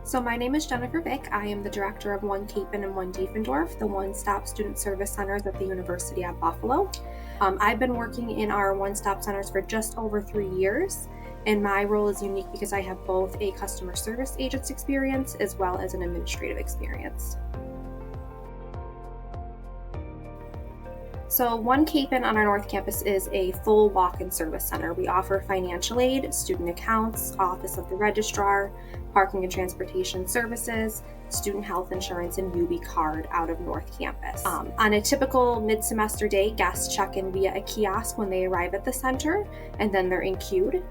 So my name is Jennifer Vick. I am the director of One Capen and One Diefendorf, the one-stop student service centers at the University at Buffalo. I've been working in our one-stop centers for just over 3 years, and my role is unique because I have both a customer service agent's experience as well as an administrative experience. So One Capen on our North Campus is a full walk-in service center. We offer financial aid, student accounts, office of the registrar, parking and transportation services, student health insurance, and UB card out of North Campus. On a typical mid-semester day, guests check in via a kiosk when they arrive at the center, and then they're in queued.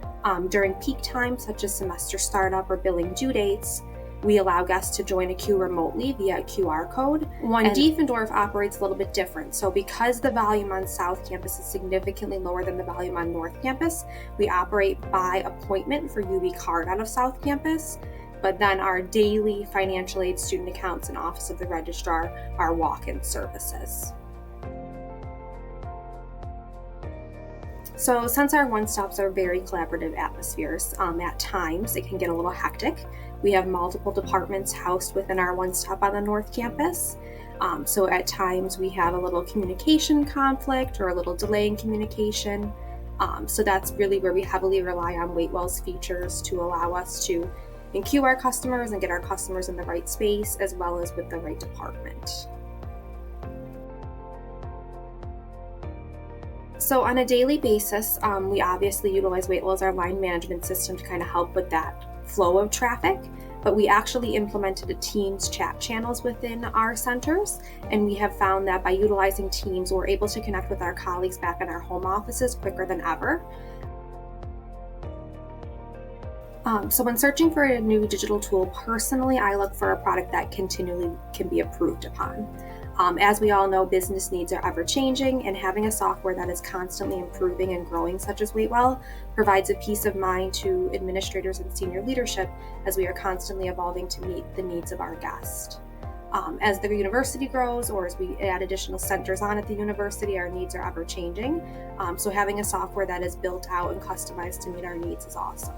During peak times, such as semester startup or billing due dates, we allow guests to join a queue remotely via a QR code. One Diefendorf operates a little bit different. So because the volume on South Campus is significantly lower than the volume on North Campus, we operate by appointment for UB card out of South Campus. But then our daily financial aid, student accounts, and office of the registrar are walk-in services. So since our one-stops are very collaborative atmospheres, at times it can get a little hectic. We have multiple departments housed within our one-stop on the North Campus. So at times we have a little communication conflict or a little delay in communication. So that's really where we heavily rely on WaitWell's features to allow us to in-queue our customers and get our customers in the right space as well as with the right department. So on a daily basis, we obviously utilize WaitWell as our line management system to kind of help with that flow of traffic, but we actually implemented a Teams chat channels within our centers, and we have found that by utilizing Teams, we're able to connect with our colleagues back in our home offices quicker than ever. So when searching for a new digital tool, personally, I look for a product that continually can be improved upon. As we all know, business needs are ever changing, and having a software that is constantly improving and growing, such as WaitWell, provides a peace of mind to administrators and senior leadership as we are constantly evolving to meet the needs of our guests. As the university grows or as we add additional centers on at the university, our needs are ever changing. So having a software that is built out and customized to meet our needs is awesome.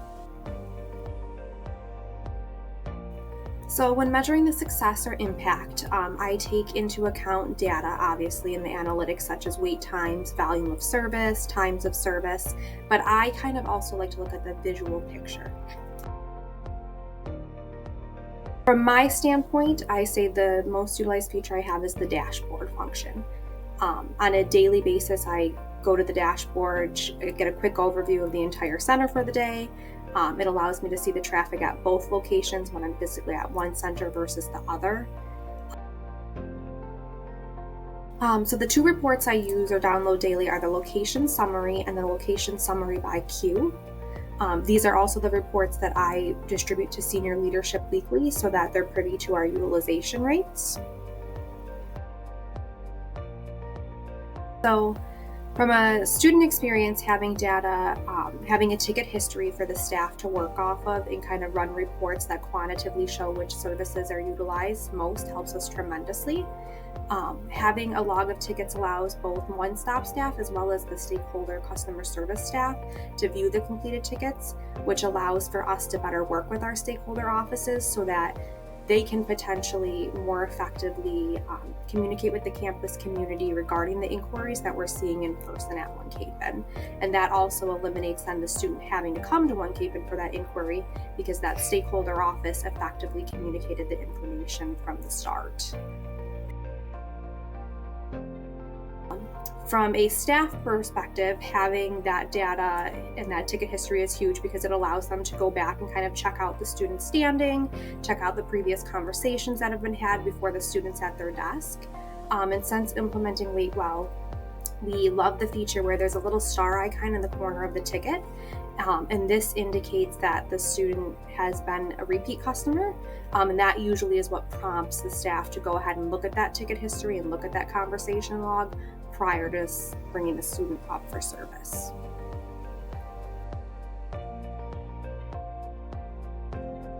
So when measuring the success or impact, I take into account data, obviously, in the analytics such as wait times, volume of service, times of service, but I kind of also like to look at the visual picture. From my standpoint, I say the most utilized feature I have is the dashboard function. On a daily basis, I go to the dashboard, get a quick overview of the entire center for the day. It allows me to see the traffic at both locations when I'm physically at one center versus the other. So the two reports I use or download daily are the location summary and the location summary by queue. These are also the reports that I distribute to senior leadership weekly so that they're privy to our utilization rates. So from a student experience, having data, having a ticket history for the staff to work off of and kind of run reports that quantitatively show which services are utilized most helps us tremendously. Having a log of tickets allows both one-stop staff as well as the stakeholder customer service staff to view the completed tickets, which allows for us to better work with our stakeholder offices so that they can potentially more effectively communicate with the campus community regarding the inquiries that we're seeing in person at One Capen. And that also eliminates then the student having to come to One Capen for that inquiry because that stakeholder office effectively communicated the information from the start. From a staff perspective, having that data and that ticket history is huge because it allows them to go back and kind of check out the student standing, check out the previous conversations that have been had before the student's at their desk. And since implementing WaitWell, we love the feature where there's a little star icon in the corner of the ticket. And this indicates that the student has been a repeat customer. And that usually is what prompts the staff to go ahead and look at that ticket history and look at that conversation log prior to bringing the student up for service.